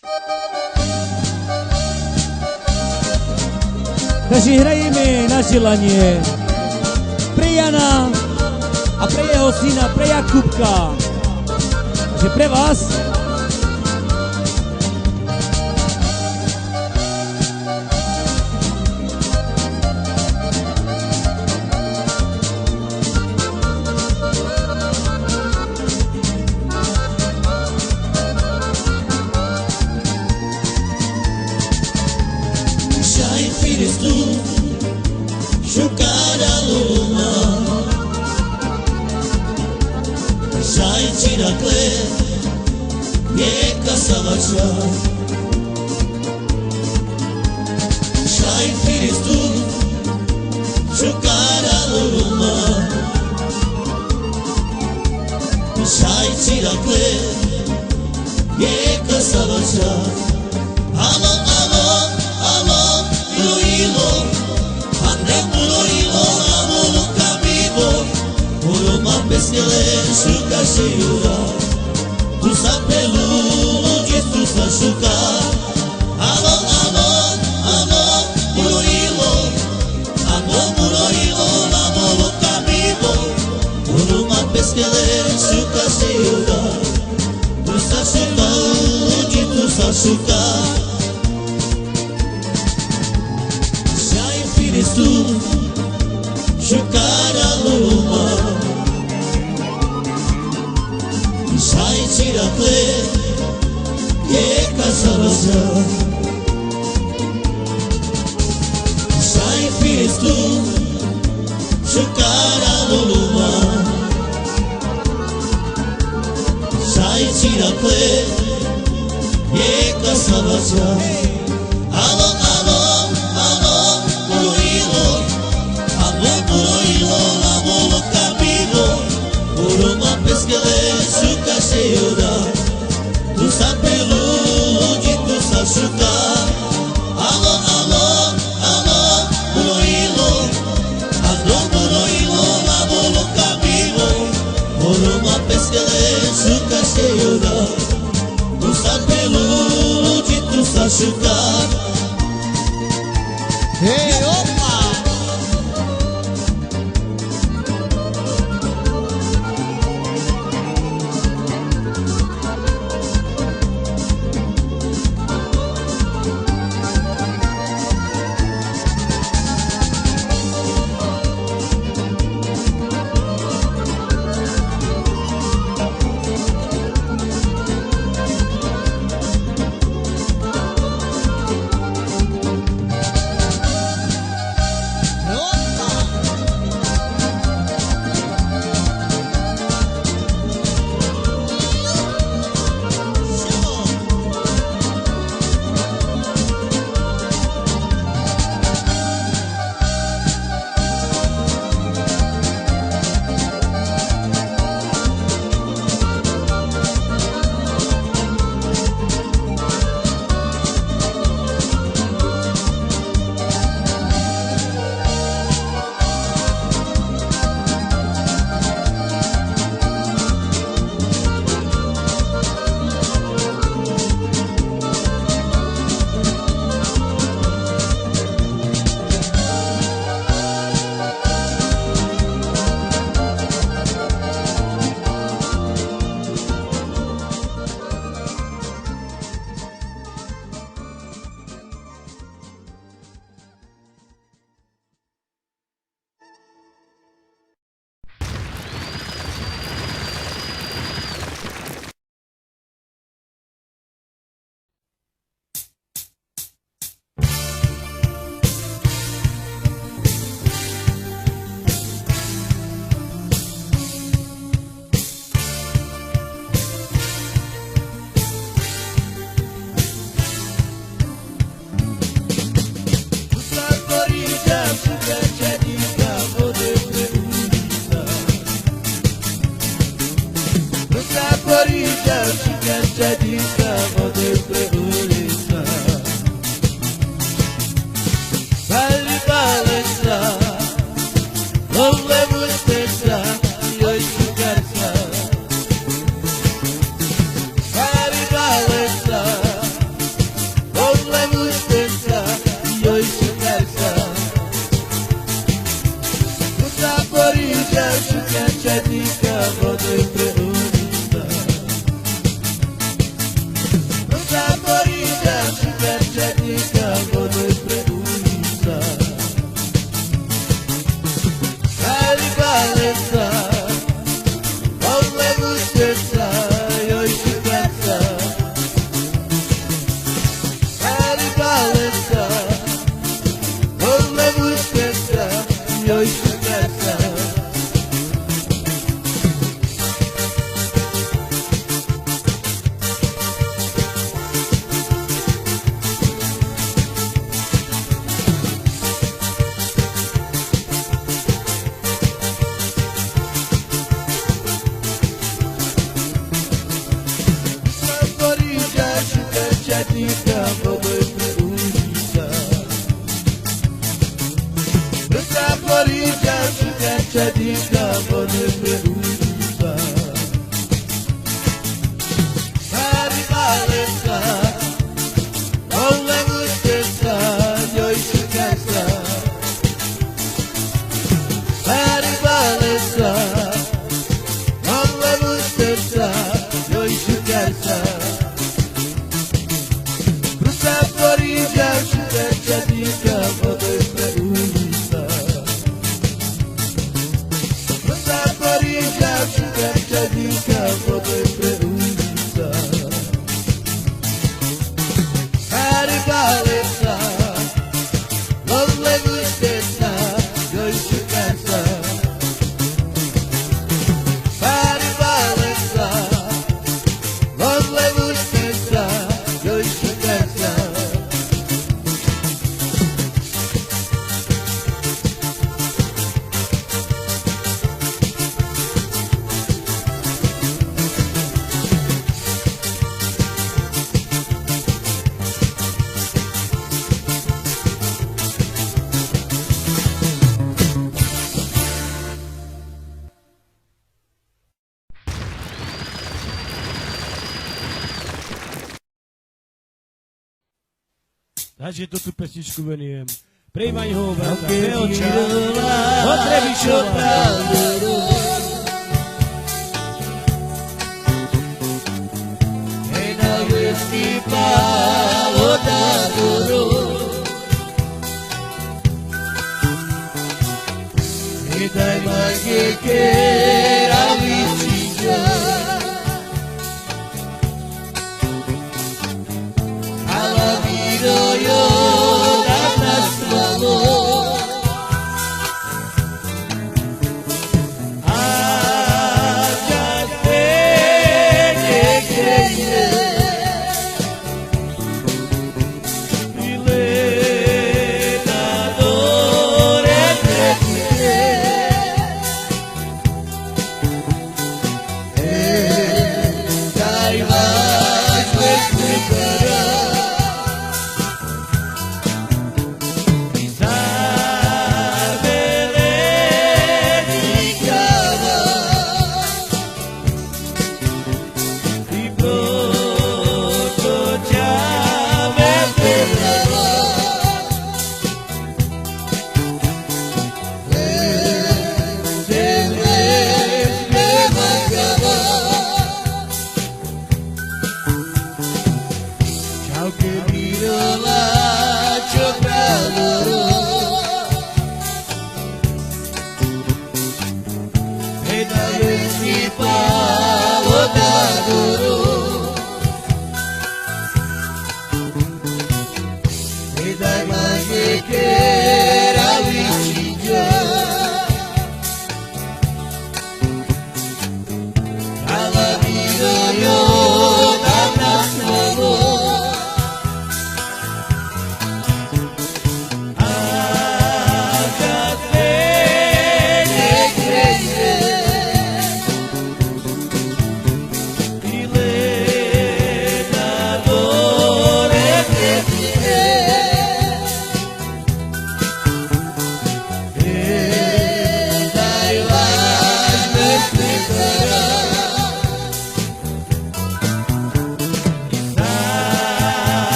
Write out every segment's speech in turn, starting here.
Takže hrajeme na želanie pre Jana a pre jeho syna, pre Jakubka. Takže pre vás. Takže to tu pesničku venujem. Pre Ivaňho brata Pelča, od Trebišova. Dai ma che ravvicina alla vita io da nascolo a già te che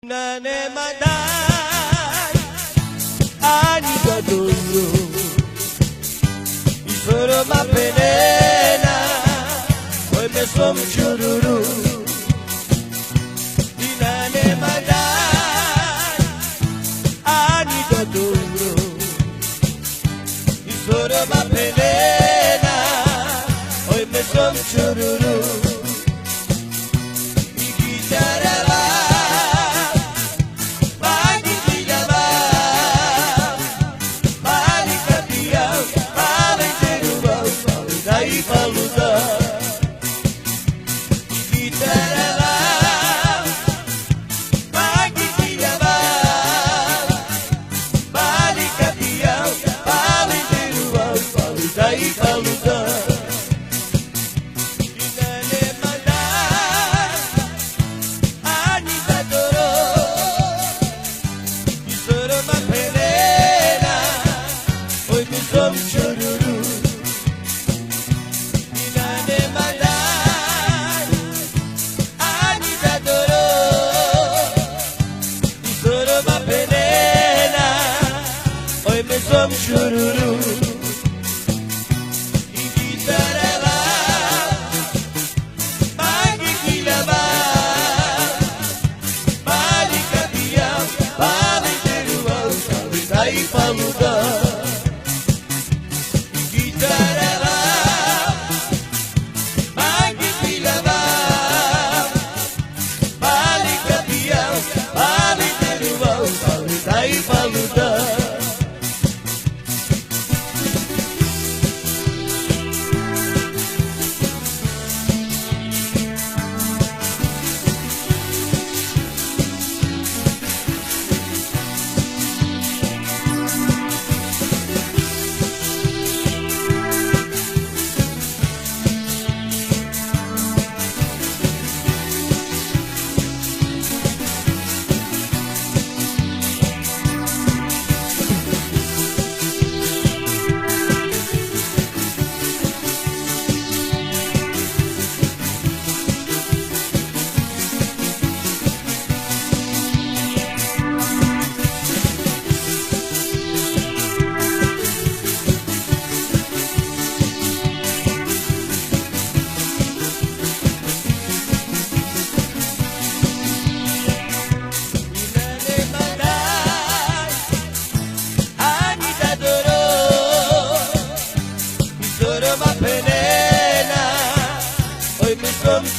Na nema dai ani da duro I soro ma penena Oi me som chururu Na nema dai ani da duro I soro ma penena Oi me som chururu I chitarra chururu I chitarra Maghi kilaba Bali katia Bali teruwa Bali dai paluda I chitarra Maghi kilaba Bali katia Bali teruwa Bali dai paluda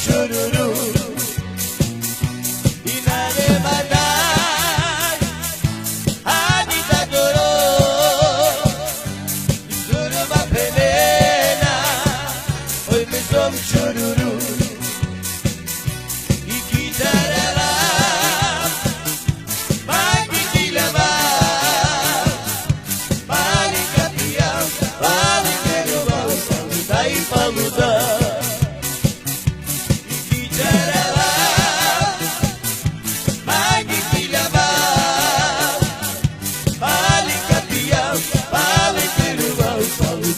Chururu Inane madai Ani tadoro Isuru ma penena Oi me som chururu Ikitarala Magi kilaba Bali katia Bali keruba Dai paluda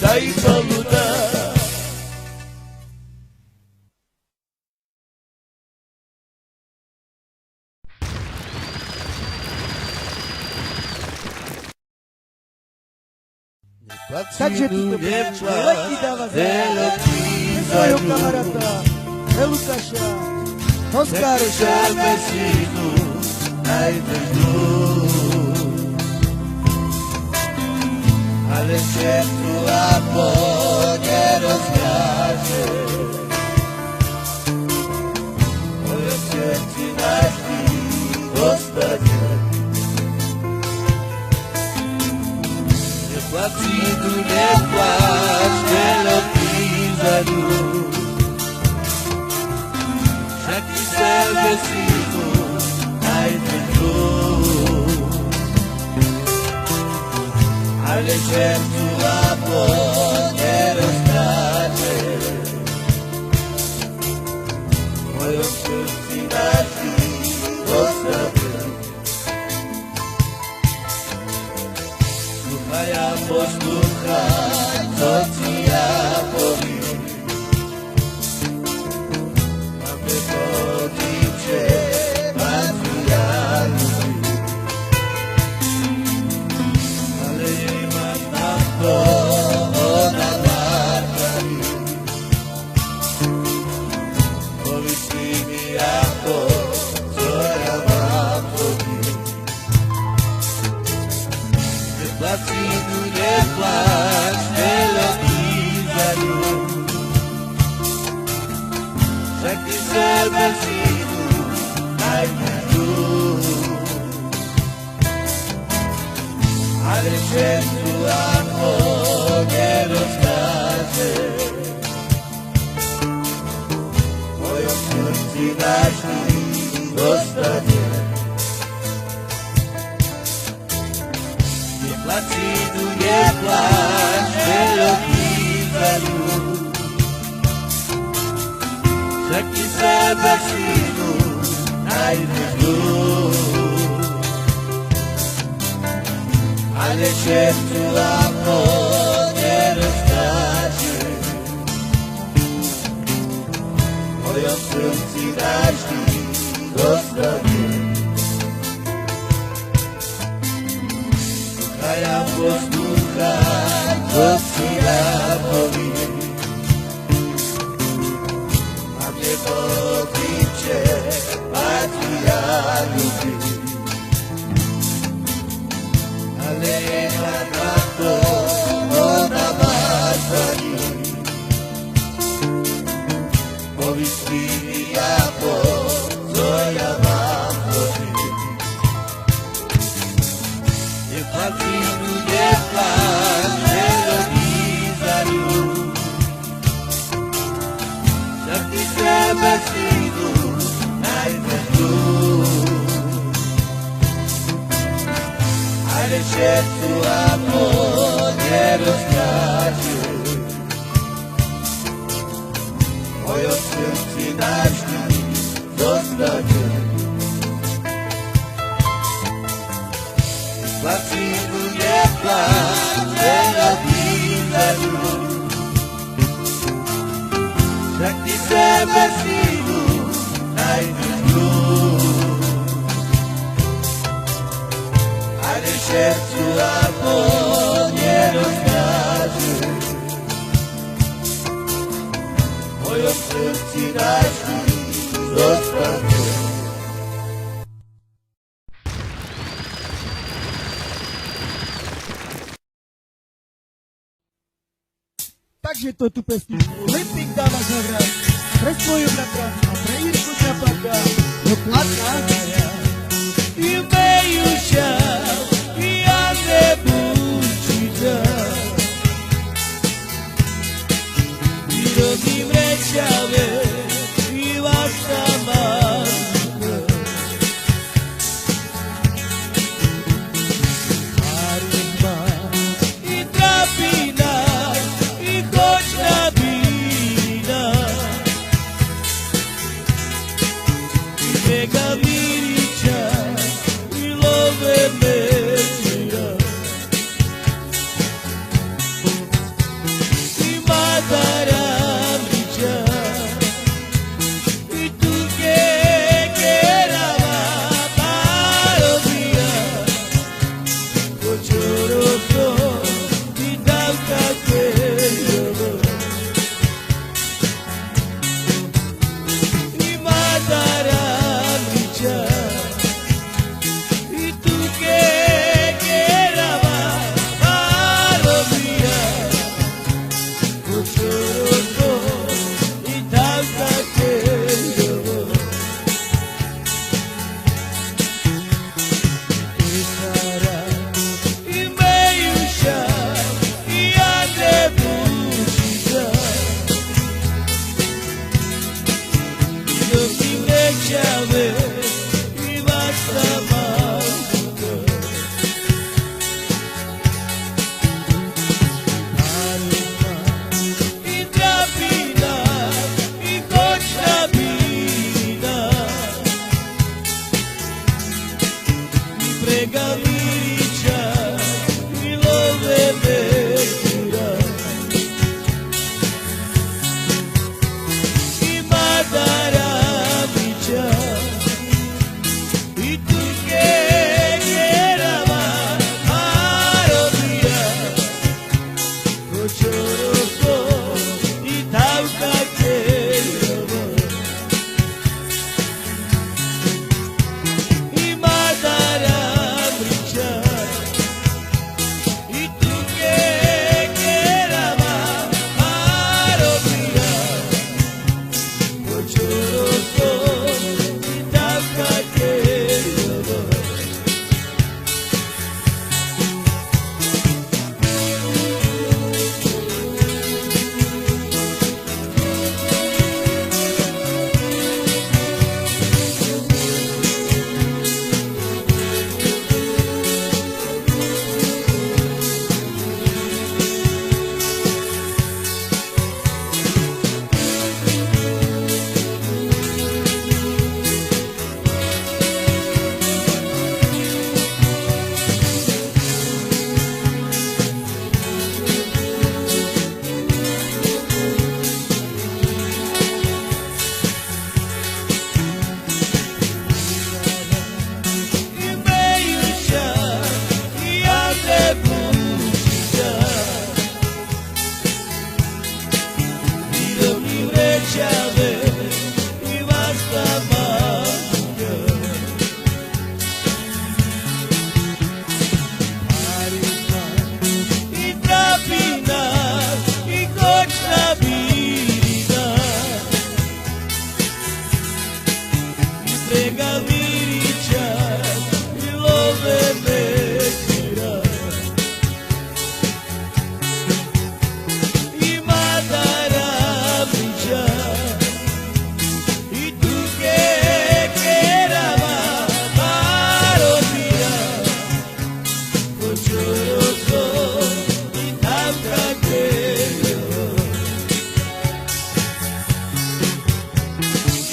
Dai paluda Как же ты легкий дава Твою камарата Лукаша Оскаруша Ale się tu abo nie rozwiąże Moje serce naszli ostatnie Nie płacz tu, nie płacz, wielki zadłuż Wszaki sobie siku, najpierw tu Ale się tu abo nie rozkaże Moją serce naszli ostatnie Słuchaja posłuchaj, co ci ja powiem Mamy modlić się, Maria čak i sebe silu najbližu. Ale čestu ako ne rozkaže, v mojom srdci našli ostane. Nie placi tu, nie pláč, veľký za ľud, však i sebe silu najbližu. Ale šepču ako nerozkáže, v mojom srdci navždy zostane. A ja poslúcham, čo si ja poviem, a mne pokriče, a ti ja ľubím. Ale jedna na to, ona má zvaní, povyslí mi ako, co ja mám robiť. Neplatí tu, nepláč, nelobí za ľud, však ty sebe sílu nájdeš tu. Ale šepču ako nerozkáže, v mojom srdci navždy zostane. Plací tu, nepláč, nelobí za ľud, však ty sebe sílu nájdeš tu. Ale šepču ako nerozkáže, v mojom srdci navždy zostane. Takže to tu pesničku Lipik dáva zahrať pre svoju bratra a pre Jirku Čapaka do Kladná. Imaju šal i ja ne bučita, i rodim rečave i vaša mažka. Arima i trapina i kočna bina, i mega mirića i love mečija, i madara mrića, i tuke kerava parobija, kočoroto i davka kerjava, i madara mrića, i tuke kerava parobija, kočoroto i davka kerjava. Isara i mejuša i ja ne bučita, i nosim rečave i vaša mažka. Arima i trapina i kočna bina, i brega mirića i love mečira, i madara mrića, svega mirića i love mekira. I madara mića i tuke kerava marodija. Počoroso i tamka kejo.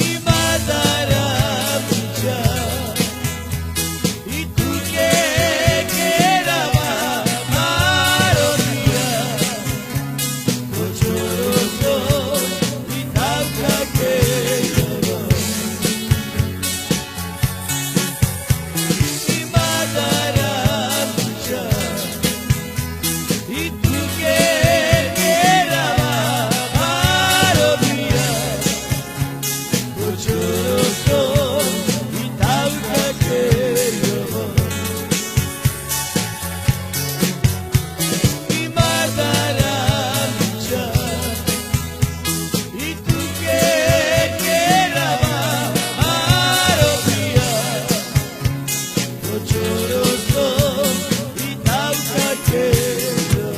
I madara mića i tuke kerava marodija. Počoroso i tamka kejo. I madara mića i tuke kerava marodija. Počoroso i tamka kejo. I madara mića i tuke kerava marodija. Počoroso i tamka kejo.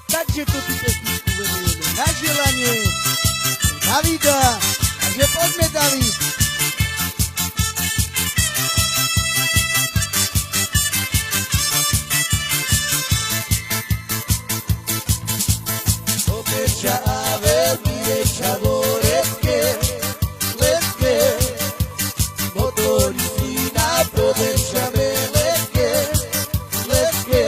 Takže toto pesničku venujeme na želanie Davida. Takže poďme, David. Obećave bileća voretke, letke, motori sina podećave letke, letke.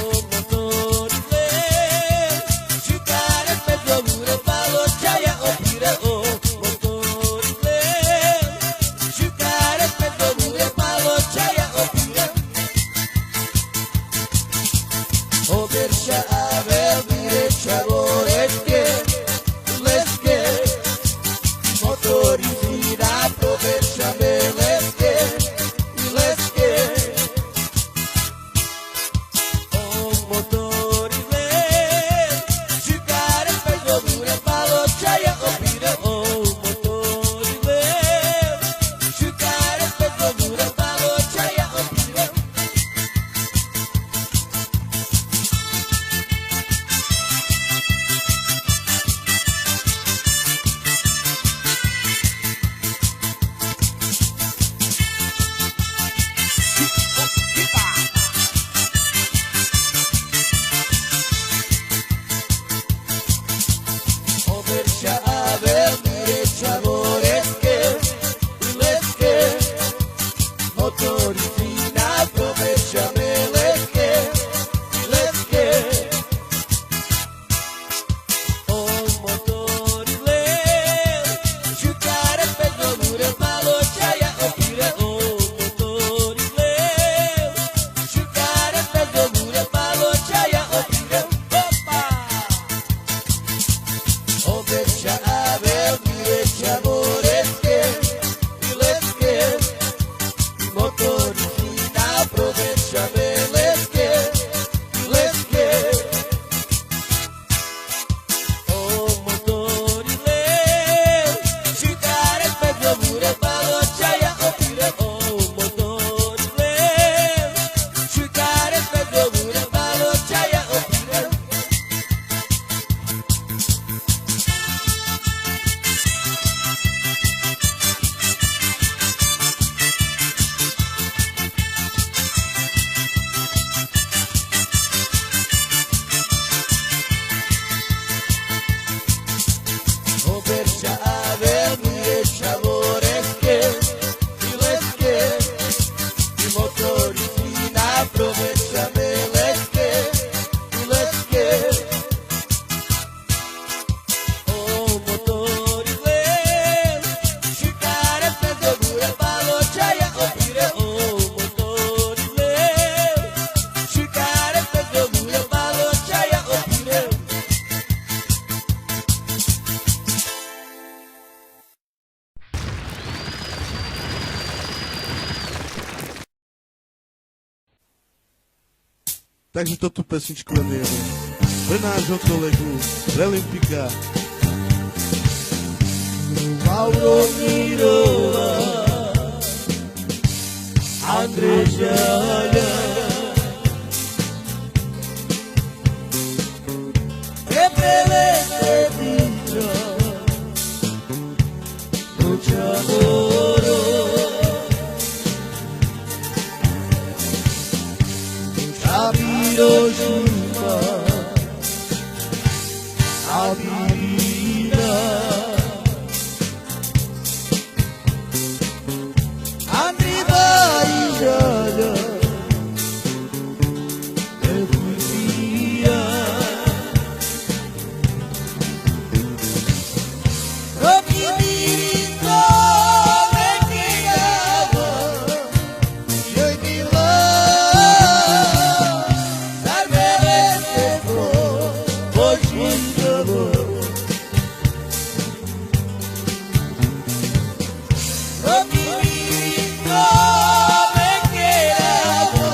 O motori let, šukare pedovure palo čaja opira. O motori let, šukare pedovure palo čaja opira. Obećave bileća voretke, letke, motori Takže to tu pesničku venujeme pre nášho kolegu, pre Olympika. Mauro Mirova, Andrej Žaľa, Tepele Sedinča, Lučavoro, Šabiro Žuma, Abirina, Andri Barijala, Efusia, Roki Mirito, Mekijava, Joj Mila, Zarbele Sefo, Božinjavo, Roki Mirito, Mekijava,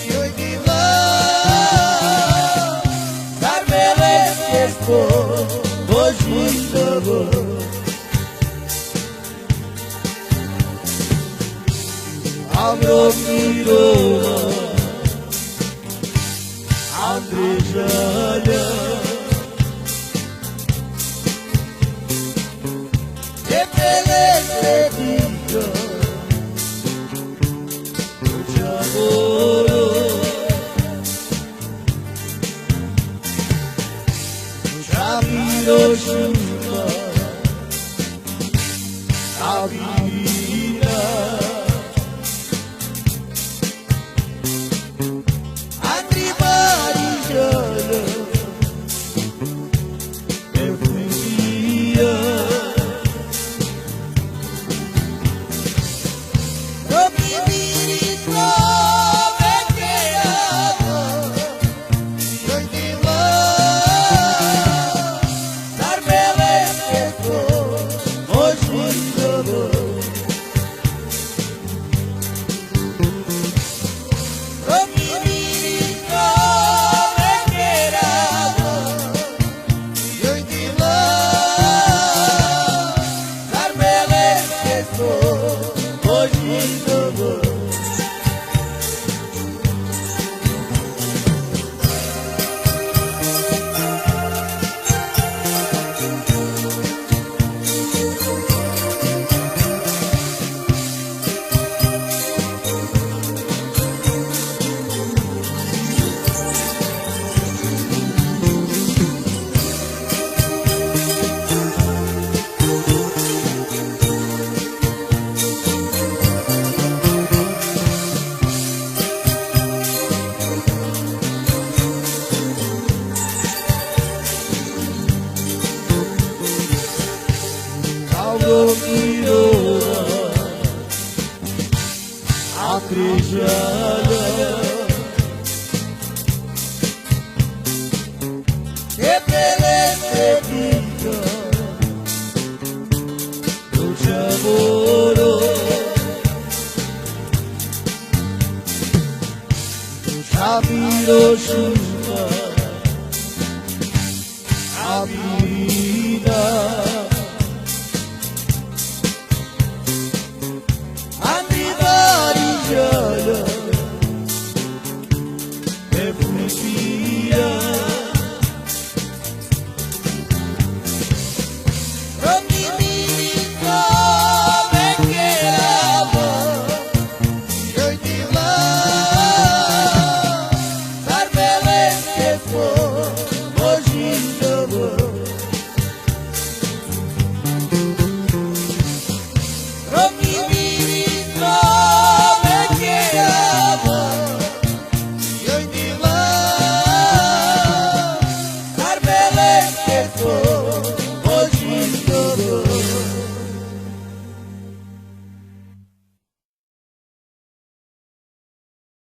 Joj Mila, Zarbele Sefo, Božinjavo. Mauro Mirova, Andrej Žaľa, Tepele Sedinča, Lučavoro, Šabiro Žuma, Abirina, Andri Barijala, Efusia, Roki Mirito, Mekijava, Joj Mila, Zarbele Sefo, Božinjavo. Roki Mirito, Mekijava, Joj Mila, Zarbele Sefo, Božinjavo. Mauro Mirova, Andrej Žaľa, Tepele Sedinča, Lučavoro, Šabiro Žuma, Abirina, Andri Barijala, Efusia, Roki Mirito, Mekijava, Joj Mila, Zarbele Sefo,